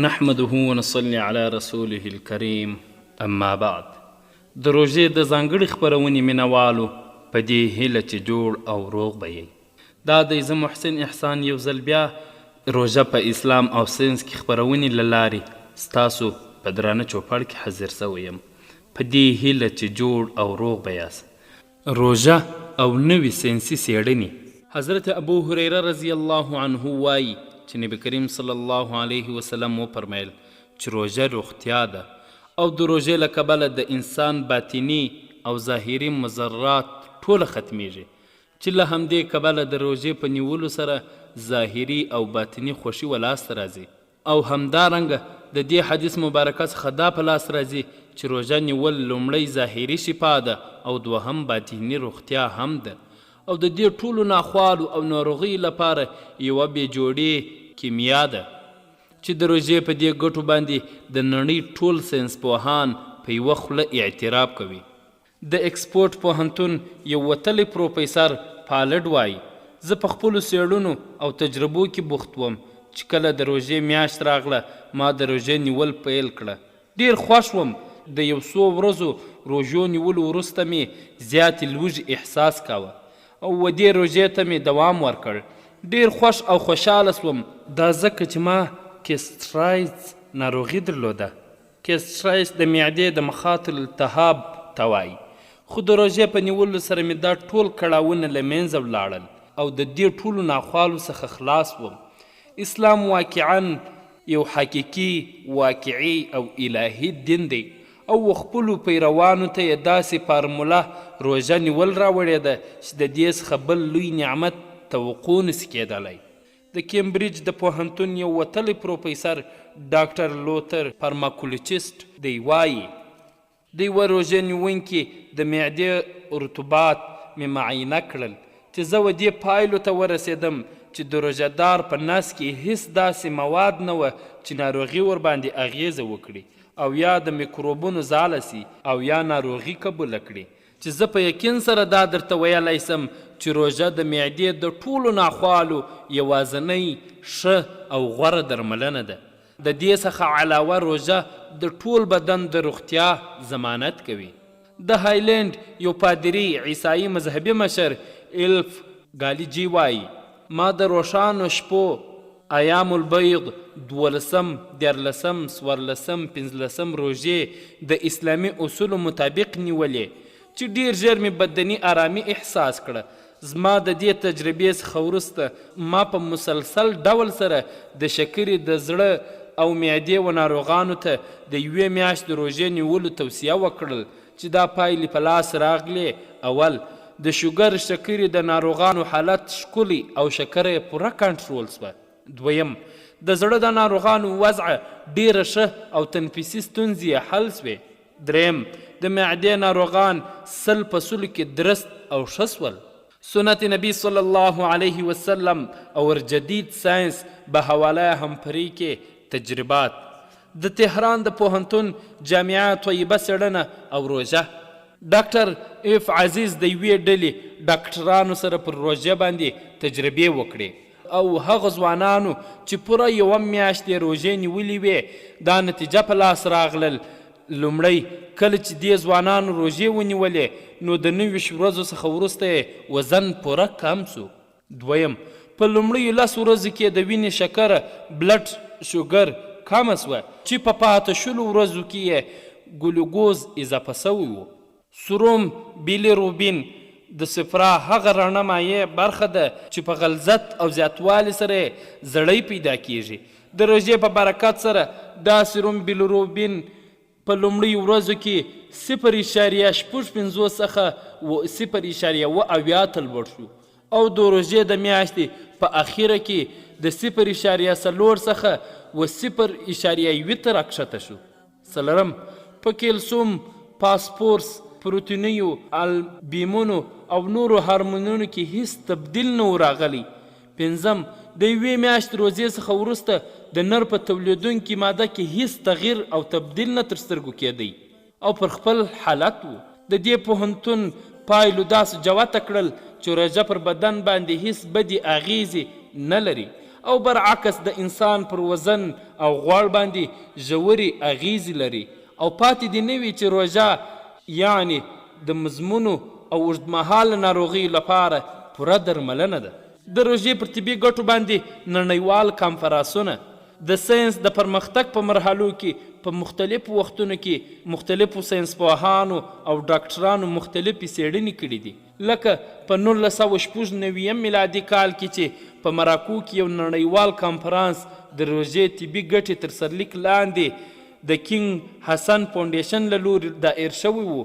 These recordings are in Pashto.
نحمده ونصلي على رسوله الكريم اما بعد. د روژې د ځانګړي خپرونې مینوالو په دې هیله چې جوړ او روغ به یې. دا دی زه محسن احسان یو ځل بیا روژه په اسلام او ساینس کې خپرونې له لارې ستاسو په درانه چوپړ کې حاضر سوی یم په دې هیله چې جوړ او روغ به یاست. روژه او نوي ساینسي څیړنې. حضرت ابو هریره رضی الله عنه وایي چې نبی کریم صلی الله علیه وسلم وفرمیل چې روژه روغتیا ده او د روژې له کبله د انسان باطني او ظاهري مضرات ټوله ختمیږي چې له همدې کبله د روژې په نیولو سره ظاهري او باطني خوښي ولاسته راځي او همدارنګه د دې حدیث مبارکه څخه دا په لاس راځي چې روژه نیول لومړی ظاهري شفا ده او دوهم باطني روغتیا هم ده او د دې ټولو ناخوالو او ناروغیو لپاره یوه بې جوړې کیمیا ده چې د روژې په دې ګټو باندې د نړۍ ټول ساینسپوهان په یوه خوله اعتراف کوي. د اکسفورډ پوهنتون یو وتلی پروفیسر پالډ وایي زه په خپلو څیړنو او تجربو کې بوخت وم چې کله د روژې میاشت راغله ما د روژې نیول پیل کړه. ډېر خوښ وم. د یو څو ورځو روژو نیولو وروسته مې زیاتې لوږې احساس کاوه او و دې روژې ته مې دوام ورکړ. ډېر خوښ او خوشحاله سوم. دا ځکه چې ما کیسټرایز ناروغي درلوده. کیسټرایز د معدې د مخاط التهاب ته وایي. خو د روژې په نیولو سره مې دا ټول کړاوونه له منځه ولاړل او د دې ټولو ناخوالو څخه خلاص وم. اسلام واقعا یو حقیقي واقعي او الهي دین دی او خپلو پیروانو ته یې داسې فارموله روژه نیول راوړې ده چې د دې څخه بل لوی نعمت توقع نسي کېدلی. د کیمبریج د پوهنتون یو وتلی پروفیسر ډاکټر لوتر فارماکولوجیسټ دی وایي د یوه روژه نیونکي د معدې رطوبات مې معاینه کړل چې زه و دې پایلو ته ورسېدم چې د روژهدار په نس کې هیڅ داسې مواد نه وه چې ناروغي ورباندې اغیزه وکړي او یا د میکروبونو ځاله سي او یا ناروغي قبوله کړي چې زه په یقین سره دا درته ویلی سم چې روژه د معدې د ټولو ناخوالو یوازنۍ ښه او غوره درملنه ده. د دې څخه علاوه روژه د ټول بدن د روغتیا ضمانت کوي. د هایلینډ یو پادري عیسائی مذهبي مشر الف ګالیجي وایي ما د روښانو شپو ایام البیض 12 14 14 15 روژې د اسلامي اصولو مطابق نیولې چې ډېر ژر مې بدني آرامي احساس کړه. زما د دې تجربې څخه وروسته ما په مسلسل ډول سره د شکرې د زړه او معدې و ناروغانو ته د یوې میاشت د روژې نیولو توصیه وکړل چې دا پایلې په لاس راغلې. اول د شوګر شکرې د ناروغانو حالت ښکلی او شکره یې پوره کنټرول سوه. دویم د زړه د ناروغانو وضع ډیره ښه او تنفسي ستونزې یې حل سوې. دریم د معدې ناروغان 100% کې درست او ښه سول. سنت نبی صلی الله علیه وسلم او جدید ساینس به حواله همپري کې تجربات. د تهران د پوهنتون جامعه طیبه څیړنه او روژه. ډاکټر اف عزیز د یوې ډلې ډاکټرانو سره پر روژه باندې تجربې وکړې او هغه ځوانانو چې پوره یوه میاشت یې روژې نیولې وې دا نتیجه په لاس راغلل. لومړی کله چې دې ځوانانو روژې ونیولې نو د 29 ورځو څخه وروسته یې وزن پوره کم سو. دویم په لومړیو 10 ورځو کې د وینې شکره بلډ شوګر کمه سوه چې په 15 ورځو کې یې ګلوګوز اضافه سوی و. سروم بیلیروبین د صفرا هغه رڼه مایع برخه ده چې په غلظت او زیاتوالي سره زړی پیدا کیږي. د روژې په برکت سره دا سروم بیلیروبین په لومړیو ورځو کې 0.65 څخه 0.7 ته لوړ شو او د روژې د میاشتې په اخیره کې د 0.4 څخه 0.1 ته راکښته شو. څلورم په کیلسوم فاسفورس پروتینیو البیمونو او نورو هارمونونو کې هیڅ تبدیل نه و راغلی. پنځم د یوې میاشتې روژې څخه وروسته د نر په تولیدونکي ماده کې هیڅ تغییر او تبدیل نه تر سترګو کېدی او پر خپل حالت و. د دې پوهنتون پایلو داسې جوته کړل چې روژه پر بدن باندې هیڅ بدې اغیزې نه لري او برعکس د انسان پر وزن او غوړ باندې ژورې اغیزې لري او پاتې دې نه وي چې روژه یعنی د مزمنو او اوږدمهاله ناروغیو لپاره پوره درملنه ده. د روژې پر طبي ګټو باندې نړیوال کنفرانسونه د ساینس د پرمختګ په مرحلو کې په مختلفو وختونو کې مختلفو ساینسپوهانو او ډاکټرانو مختلفې څېړنې کړي دي، لکه په 1996 میلادي کال کې چې په مراکو کې یو نړیوال کنفرانس د روژې طبي ګټې تر سرلیک لاندې د کینګ حسن فاونډیشن له لوري دایر شوی و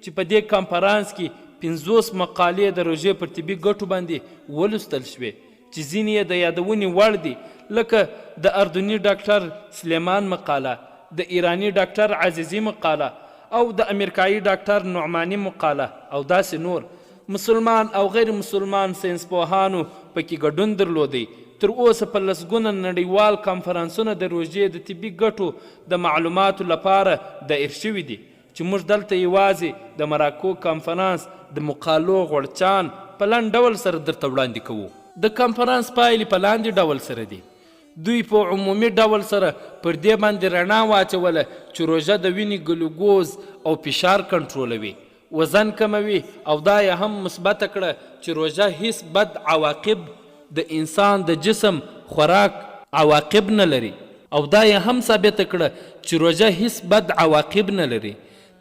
چې په دې کنفرانس کې 50 مقالې د روژې پر طبي ګټو باندې ولوستل شوې چې ځینې یې د یادونې وړ دي، لکه د اردني ډاکټر سلیمان مقاله، د ایرانی ډاکټر عزیزی مقاله او د امریکایي ډاکټر نعمانی مقاله او داسې نور. مسلمان او غیر مسلمان ساینسپوهانو پکې ګډون درلودی. تر اوسه په لسګونه نړیوال کنفرانسونه د روژې د طبي ګټو د معلوماتو لپاره دایر شوي دي چې موږ دلته یوازې د مراکو کنفرانس د مقالو غوړچان په لنډ ډول سره درته وړاندې کوو. د کنفرانس پایلې په لاندې ډول سره دي. دوی په عمومي ډول سره پر دې باندې رڼا واچوله چې روژه د وینې ګلوکوز او فشار کنټرولوي، وزن کموي او دا یې هم مثبته کړه چې روژه هیڅ بد عواقب د انسان د جسم خوراک عواقب نه لري، او دا یې هم ثابته کړه چې روژه هیڅ بد عواقب نه لري.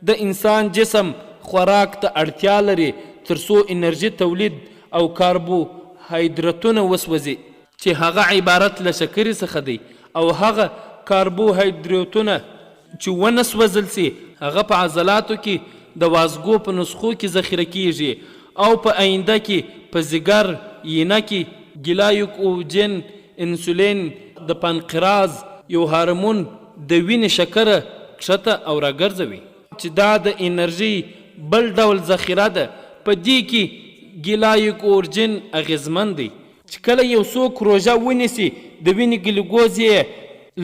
د انسان جسم خوراک ته اړتیا لري تر څو انرژي تولید او کاربوهایدرتونه وسوځي چې هغه عبارت له شکرې څخه دی، او هغه کاربوهایدرتونه چې ونه سوځل سي هغه په عضلاتو کې د وازګو په نسخو کې ذخیره کیږي او په آینده کې په ځیګر، ینه کې ګلایکوجن، انسولین، د پانقراز یو هارمون د وینې شکره کښته او راګرځوي چې دا د انرژي بل ډول ذخیره ده. په دې کې ګلایکوجن اغیزمن دی چې کله یو څوک روژه ونیسي د وینې ګلوکوز یې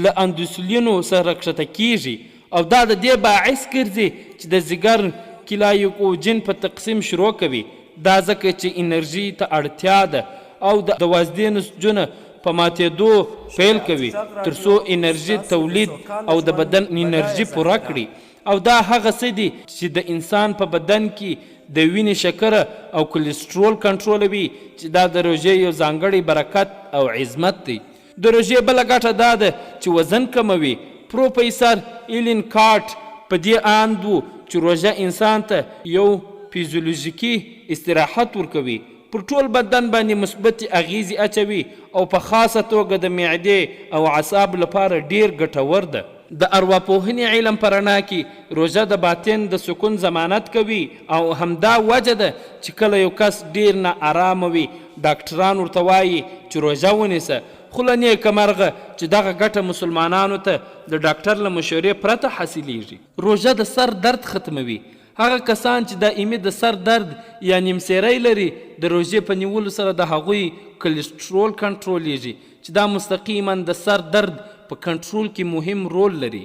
له اندوسلینو سره کښته کیږي او دا د دې باعث ګرځي چې د ځیګر ګلایکوجن په تقسیم شروع کوي. دا ځکه چې انرژي ته اړتیا ده او د وازدې نسجونه په ماتېدو پیل کوي تر څو انرژي تولید او د بدن انرژي پوره کړي، او دا هغه څه دي چې د انسان په بدن کې د وینې شکره او کلسترول کنټرولوي چې دا د روژې یو ځانګړی برکت او عظمت دی. د روژې بله ګټه دا ده چې وزن کموي. پروفیسر ایلن کارټ په دې اند و چې روژه انسان ته یو فیزیولوژیکي استراحت ورکوي، پر ټول بدن باندې مثبت اغیزې اچوي او په خاصه توګه د معدې او اعصابو لپاره ډیر ګټور ده. د ارواپوهنې علم په رڼا کې روژه د باطن د سکون ضمانت کوي او همدا وجه ده چې کله یو کس ډیر ناارامه وي ډاکټران ورته وایي چې روژه ونیسه، خو له نیکه مرغه چې دغه ګټه مسلمانانو ته د ډاکټر له مشورې پرته حاصلیږي. روژه د سر درد ختموي. هغه کسان چې دائمي د سر درد یا نیمسیری لري د روژې په نیولو سره د هغوی کلسترول کنټرولیږي چې دا مستقیما د سر درد په کنټرول کې مهم رول لري.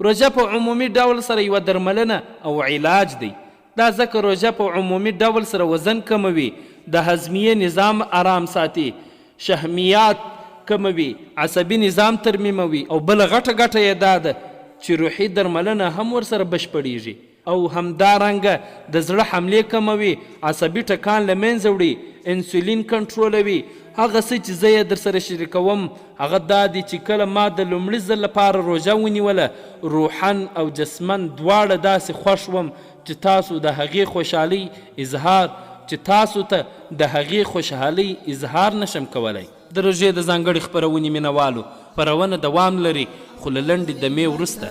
روژه په عمومي ډول سره یوه درملنه او علاج دی. دا ځکه روژه په عمومي ډول سره وزن کموي، د هضمیې نظام آرام ساتي، شحمیات کموي، عصبي نظام ترمیموي، او بله غټه ګټه یې دا ده چې روحي درملنه هم ورسره بشپړیږي او همدارنګه د زړه حملې کموي، عصبي ټکان له منځه وړي، انسولین کنټرولوي. هغه څه چې زه یې در سره شریکوم هغه دا دی چې کله ما د لومړي ځل لپاره روژه ونیوله روحاً او جسماً دواړه داسې خوښ وم چې تاسو د هغې خوشحالۍ اظهار نشم کولی. د روژې د ځانګړې خپرونې مینوالو خپرونه دوام لري خو له لنډې دمې وروسته.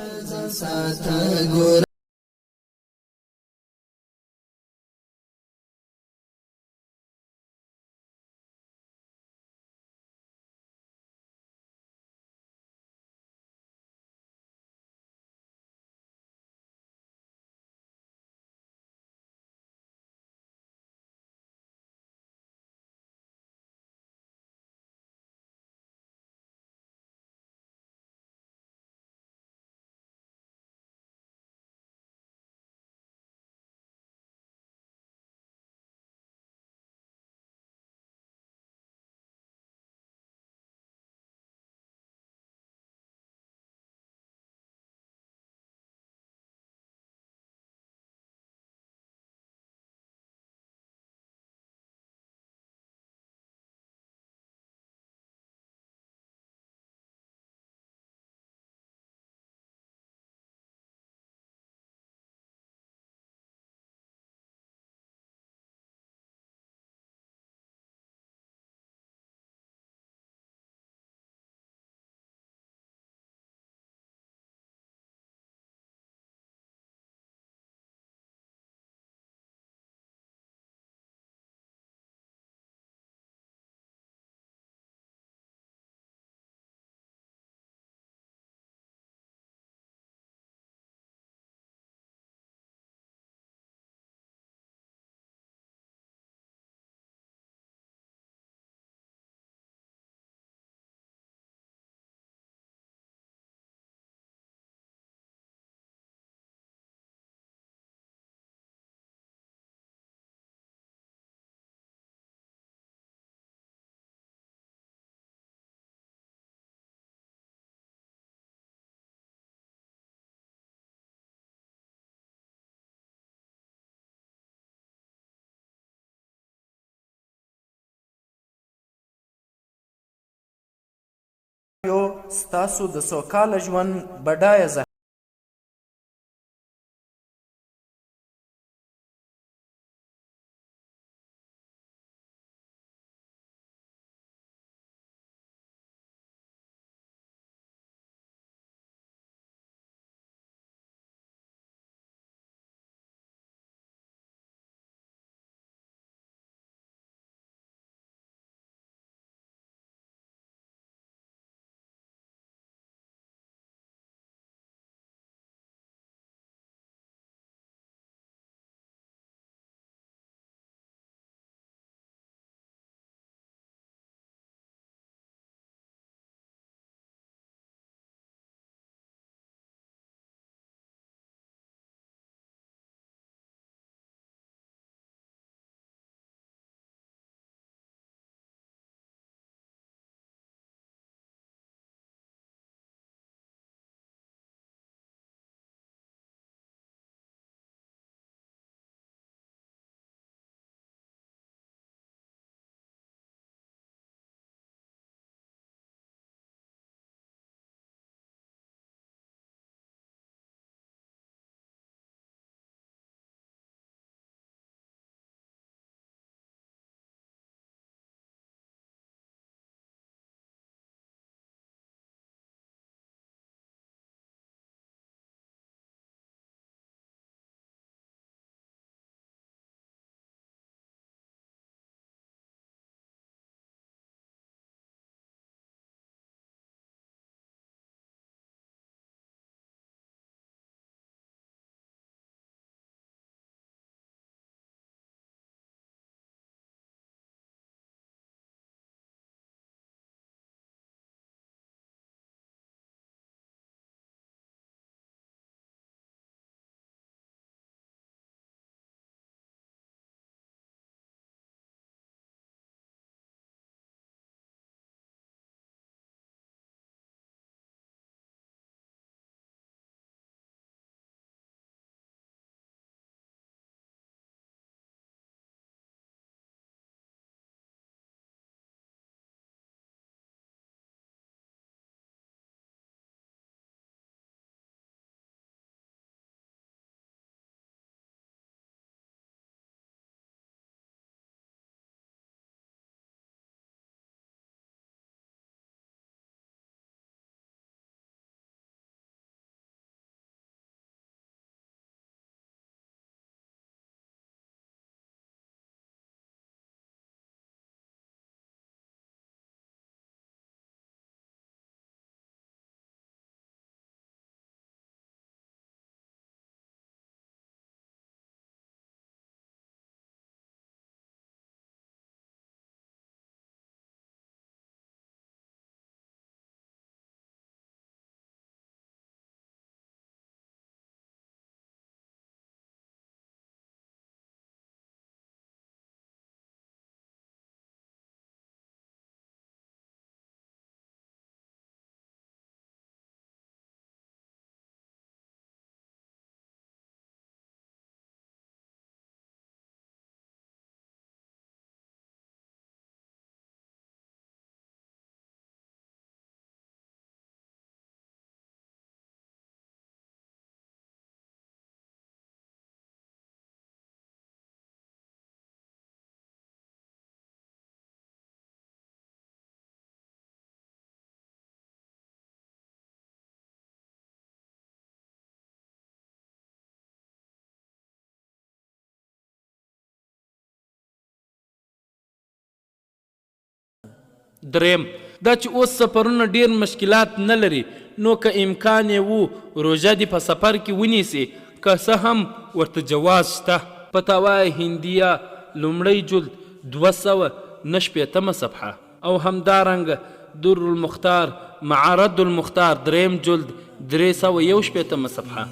ستاسو د سوکاله ژوند بډایه ذخیره دریم دا چې اوس سفرونه ډیر مشکلات نه لري، نو که امکان یې وو روژه دې په سفر کې ونیسي، که څه هم ورته جواز شته. فتاوای هندیه لومړی جلد 209 صفحه او همدارنګه در المختار مع رد المختار دریم جلد 361 صفحه.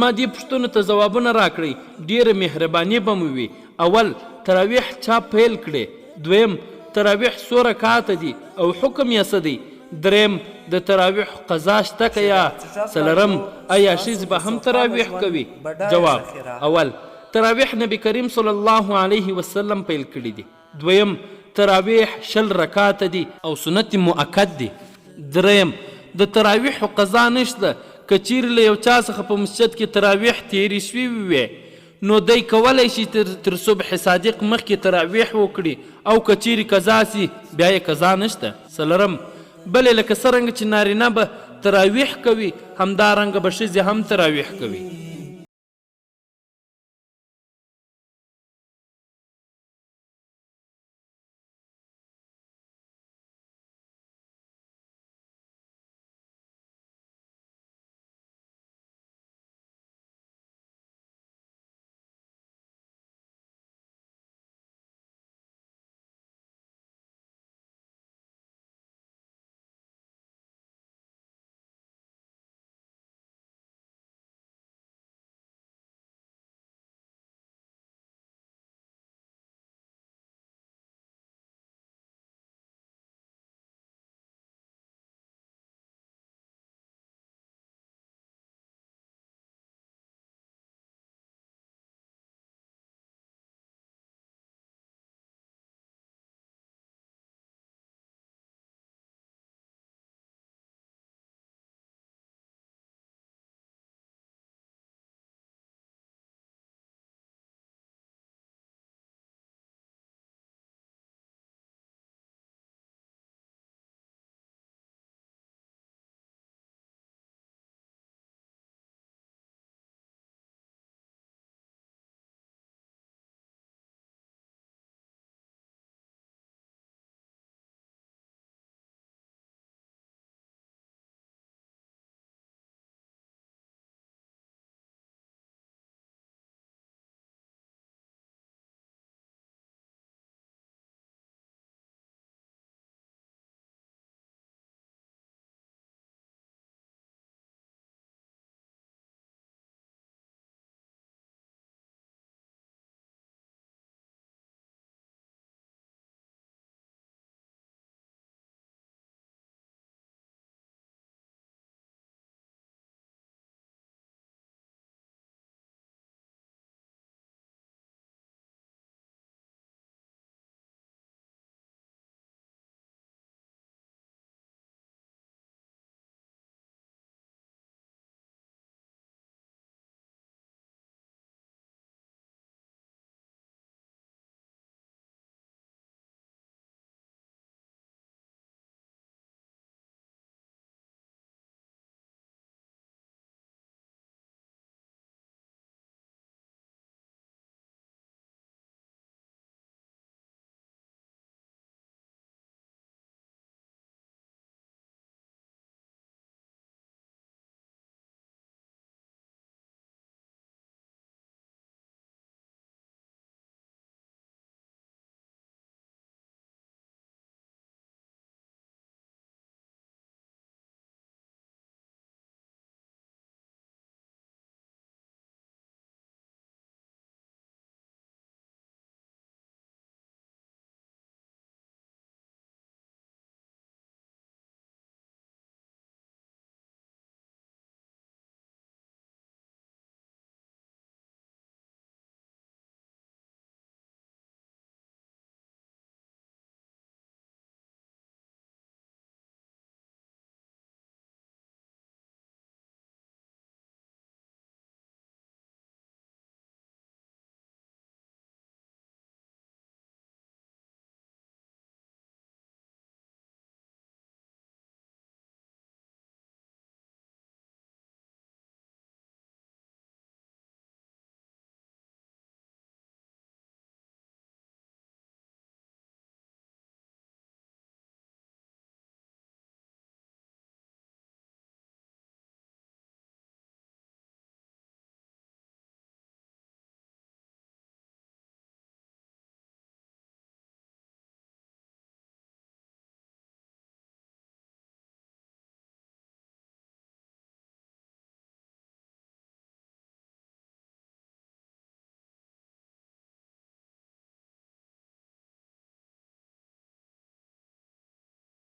ما دې پوښتنو ته ځوابونه راکړئ، ډېره مهرباني به مو وي. اول تراویح چا پیل کړې؟ دویم تراویح څو رکعاته دي او حکم یې څه دی؟ دریم د تراویح قضا شته که یا؟ څلورم آیا ښځې به هم تراویح کوي؟ جواب: اول تراویح نبی کریم صلی الله علیه وسلم پیل کړي دي. دویم تراویح 20 رکعاته دي او سنت مؤکد دي. دریم د تراویح قضا نشته. که چیرې له یو چا څخه په مسجد کې تراویح تیرې شوي وي نو دی کولی شي تر صبح صادق مخکې تراویح وکړي، او که چیرې قضا سي بیا یې قضا نشته. څلورم بلې لکه څرنګه چې نارینه به تراویح کوي همدارنګه به ښځې هم تراویح کوي.